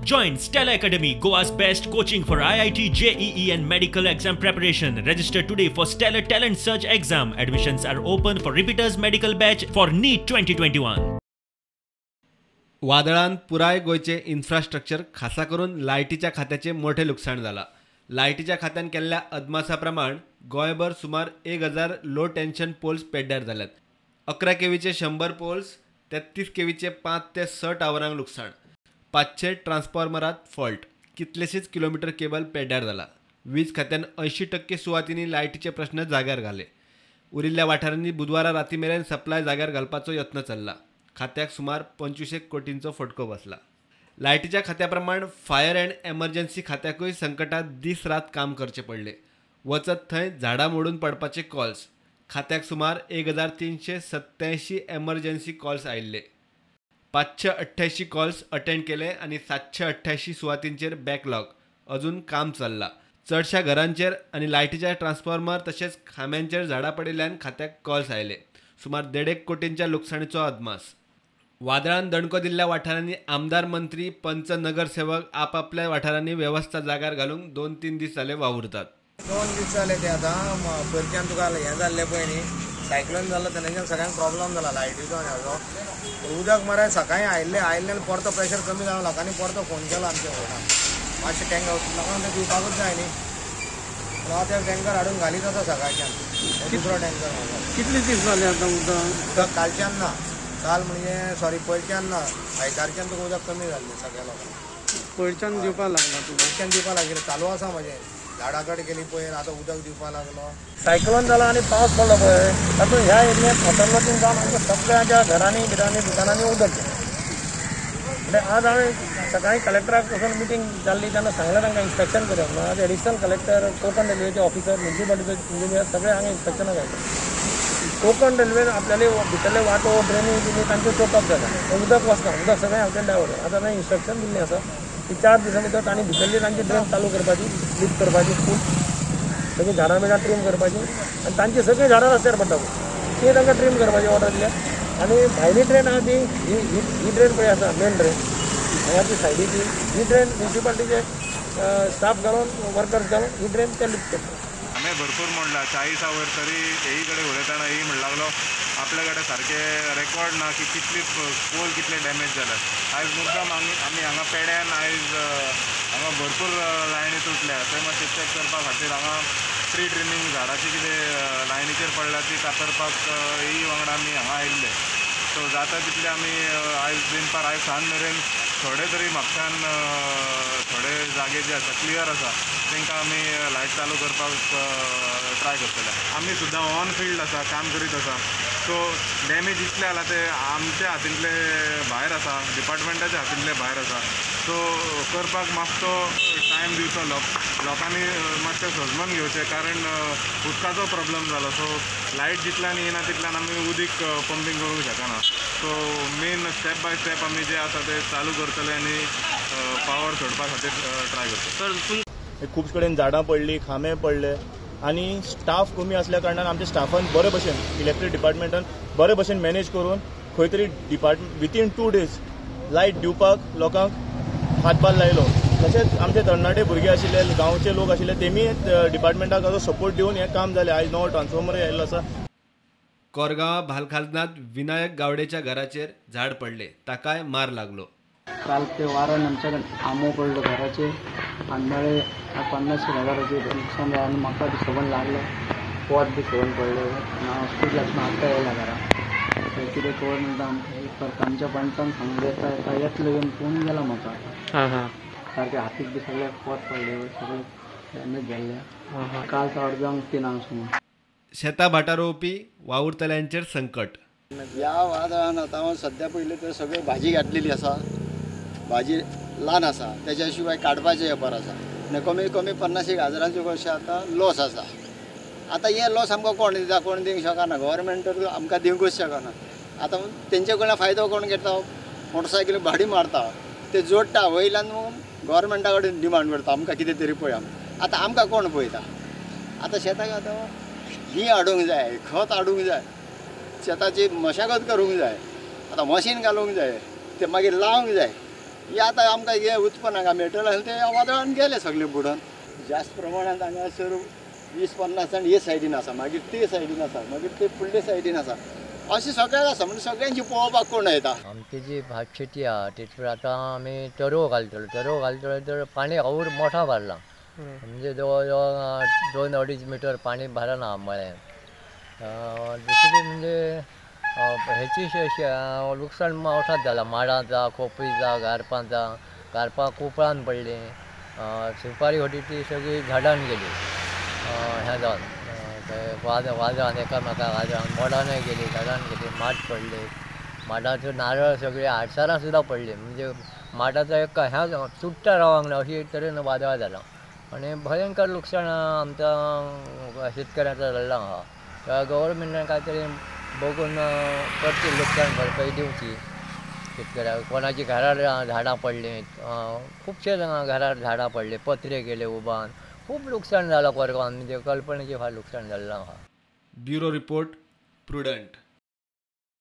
Join Stella Academy, Goa's best coaching for IIT, JEE and medical exam preparation. Register today for Stellar Talent Search exam. Admissions are open for repeaters medical batch for NEET 2021. वादळान पुराय गोयचे infrastructure खासा करून लायटीच्या खात्याचे मोठे नुकसाण झाला. लायटीच्या खात्यान केल्ल्या अदमासा प्रमाण गोयभर सुमार 1000 लो टेन्शन पोल्स पेड्ड्यार जाल्यात. 11 केवीचे 100 पोल्स, 33 केवीचे 5 ते 6 टावरांक नुकसाण, 500 ट्रान्सफॉर्मरात फॉल्ट, कितलेशीच किलोमीटर केबल पेड्ड्यार झाला. वीज खात्यान 80% सुवातींनी लायटीचे प्रश्न जाग्यार घाले. उरिल्ल्या वाठारांनी बुधवारा राती मेरेन सप्लाय जाग्यार घालपाचो यत्न चल्ला. खात्याक सुमार 25 कोटींचो फटको बसला. लायटीच्या खात्याप्रमाण फायर अँड एमर्जन्सी खात्याकूय संकटात दीस रात काम करचे पडले. वचत थंय झाडां मोडून पडपाचे कॉल्स. खात्याक सुमार 1387 एमर्जन्सी कॉल्स आयिल्ले. 588 कॉल्स अटेंड केले आणि 788 सुवातींचेर बॅकलॉग अजून काम चल्ला. चडशा घरांचेर आणि लायटीच्या ट्रान्सफॉर्मर तशेंच खांब्यांचेर झाडां पडिल्ल्यान खात्याक कॉल्स आयले. सुमार 1.5 कोटींच्या लुकसाणीचो अदमास. वादळान दणको दिल्ल्या वाठारांनी आमदार, मंत्री, पंच, नगरसेवक आपापल्या वाठारांनी व्यवस्था जाग्यार घालूंक 2-3 दीस जाले वावुरतात. 2 दीस जाले ते आतां परच्यान तुका हें जाल्लें पळय न्ही, सायक्लोन जाल्लो तेन्नाच्यान सगळ्यांक प्रॉब्लम जाला लायटीचो आनी हाजो. उदक मरे सकाळीं आयिल्ल्यान परतो प्रेशर कमी जालो. लोकांनी परतो फोन केलो आमच्या घरान मातशें टँकर लोकांक ते दिवपाकूच जाय न्ही. हांव ते टँकर हाडून घालीत आसा सकाळच्यान. दुसरो टँकर म्हाजो. कितले दीस जाले आतां उदक? कालच्यान ना, काल म्हणजे पयरच्यान ना, आयतारच्यान तुका उदक कमी जाल्लें सगळ्या लोकांक. पयरच्यान दिवपाक लागला तुका? पयरच्यान दिवपाक लागलें. चालू आसा म्हजें. झाडां कट केली पयर, आतां उदक दिवपाक लागलो. सायक्लोन जाला आनी पावस पडलो पळय, तातूंत ह्या एरियेंत हॉटेलांतून जावन आमच्या सगळ्यांच्या घरांनी दुकानांनी उदक गेलें. म्हणजे आज हांवें सकाळीं कलेक्टराक वचून मिटींग जाल्ली तेन्ना सांगलें तांकां इन्स्पेक्शन करप म्हणून. आज एडिशनल कलेक्टर, कोकण रेल्वेचे ऑफिसर, म्युन्सिपालिटीचे इंजिनियर सगळे हांगा इन्स्पेक्शनाक आयले. कोकण रेल्वेन आपल्याले भितरले वाटो, ड्रेनेज बिनी तांचे चोकअप जाता. उदक वचना, उदक सगळें हांवें डायवर्ट. आतां तांणी इन्स्ट्रक्शन दिल्लें आसा की 4 दिसां भितर तांणी भितरली तांची ड्रेन चालू करपाची, लिफ्ट करपाची, फूल सगळीं झाडां बिडां ट्रीम करपाची आनी तांची सगळीं झाडां रस्त्यार पडटा ती तांकां ट्रीम करपाची ऑर्डर दिल्या. आनी भायली ट्रेन आहा ती ही ट्रेन पळय आसा मेन ट्रेन हांगाची सायडीची, ही ट्रेन म्युन्सिपालिटीचे स्टाफ घालून, वर्कर्स घालून ही ट्रेन ते लिफ्ट करता. हांवें भरपूर म्हणला 40 वर तरी हेई कडेन उलयतना हेई म्हणू लागलो आपल्या कडेन सारके रेकॉर्ड ना की कितली पोल कितले डॅमेज जाल्यात. आयज मुद्दाम आमी हांगा पेड्यान आयज हांगा भरपूर लायनी तुटल्या. थंय मातशें चॅक करपा खातीर हांगा ट्री ट्रिमींग झाडाची कितें लायनीचेर पडल्या ती कातरपाक हेई वांगडा आमी हांगा आयिल्ले. सो जाता तितले आमी आयज दिनपार आयज सांज मेरेन थोडे तरी म्हापशान थोडे जागे जे आसा क्लियर आसा तांकां आमी लायट चालू करपाक ट्राय करतले. आमी सुद्दां ऑन फिल्ड आसा, काम करीत आसा. सो डॅमेज इतले जाला ते आमच्या हातींतले भायर आसा, डिपार्टमेंटाच्या हातींतले भायर आसा. सो करपाक मातसो टायम दिवचो. लोकांनी मातशें समजून घेवचें, कारण उदकाचो प्रॉब्लम जालो. सो लायट जितल्यान येना तितल्यान आमी उदीक पंपींग करूंक शकना. So main step by step आमी जे आसा ते चालू करतले आनी पावर सोडपा खातीर ट्राय करतले. खूब कडेन झाडां पडलीं, खांबे पडले आनी स्टाफ कमी आसल्या कारणान आमच्या स्टाफान बरे भशेन इलेक्ट्रीक डिपार्टमेंटान बरे भशेन मॅनेज करून खंय तरी विथीन 2 डेज लायट दिवपाक लोकांक हातभार लायलो. तशेंच आमचे तरणाटे भुरगे आशिल्ले, गांवचे लोक आशिल्ले, तेमी डिपार्टमेंटाक ताजो सपोर्ट दिवन हें काम जालें. आयज नवो ट्रान्सफॉर्मर आयिल्लो आसा. कोरगांव भालखाजनात विनायक गावडेच्या घराचेर झाड पडले, ताकाय मार लागलो. काल ते वारान आमच्याकडे आंबो पडलो घराचे, आंबाळे 50,000चे नुकसान झालं आणि म्हाका बी सगळं लागलं. पोत बी सगळं पडलें. हांव हॉस्पिटलांतून आत्तां येयला घरा. कितें कळून म्हणटा आमच्या पंचान सांगले येता येतलो येवन फोन गेला म्हाका. सारके हातीक बी सगळे पोत पडले, सगळे डॅमेज जाल्ले. काल अर्जांक 3 सुमार. शेतां भाटां रोवपी वावुरतल्यांचेर संकट. ह्या वादळान आतां सद्या पयलीं तर सगळी भाजी घातलेली आसा, भाजी ल्हान आसा, तेच्या शिवाय काडपाचें वेपार आसा आनी कमी कमी 50,000 वर्षी आतां लॉस आसा. आतां हें लॉस आमकां कोण दिता? कोण दिवंक शकना. गव्हर्मेंट तर आमकां दिवंकूच शकना. आतां तेंचे कडल्यान फायदो कोण घेता? मोटरसायकल भाडी मारता, ते जोडटा, वयल्यान गव्हर्मेंटा कडेन डिमांड करता आमकां कितें तरी पळय. आतां आमकां कोण पळयता? आतां शेताक आतां ही हाडूंक जाय, खत हाडूंक जाय, शेताची मशागत करूंक जाय, आतां मशीन घालूंक जाय, ते मागीर लावंक जाय. हे आतां आमकां हे उत्पन्न हांगा मेळटलें ते वादळान गेले सगळे बुडोन. जास्त प्रमाणात हांगासर 20-50 जाण हे सायडीन आसा, मागीर ते सायडीन आसा, मागीर ते फुडले सायडीन आसा, अशें सगळ्याक आसा. म्हणजे सगळ्यांची पळोवपाक कोण येता. आमची जी भात शेती आहा तेतूर आतां आमी टर्वो घालतलो तर पाणी और मोठा भरला. म्हणजे जवळ जवळ 2-2.5 मीटर पाणी भरना मळ्यान. दुसरी म्हणजे हेची लुकसाण मोठाच जाला. माडांचा, खोपरीचा, गारपां कुपळान पडली. सुपारी होती ती सगळी झाडान गेली. ह्या जावन वाजळान एकामेकाक वाजळान मोडानय गेली, झाडान गेली, माड पडले. माडाचे नारळ सगळे आडसारां सुद्दां पडले. म्हणजे माडाचो एक ह्या चुट्टा रावंक ना अशी तरेन वादळ जाला. आणि भयंकर लुकसाण आमच्या शेतकऱ्यांचा जाल्ला आहा. गव्हर्मेंटान काय तरी बघून परती लुकसाण भरपाई दिवची शेतकऱ्याक. कोणाची घरार झाडां पडलीं, खुबशे घरार झाडां पडले, पत्रे गेले उबान. खूब लुकसाण जालां कोरगांवान. म्हणजे कल्पनेची फार लुकसाण जाल्लें आहा. Bureau report, prudent.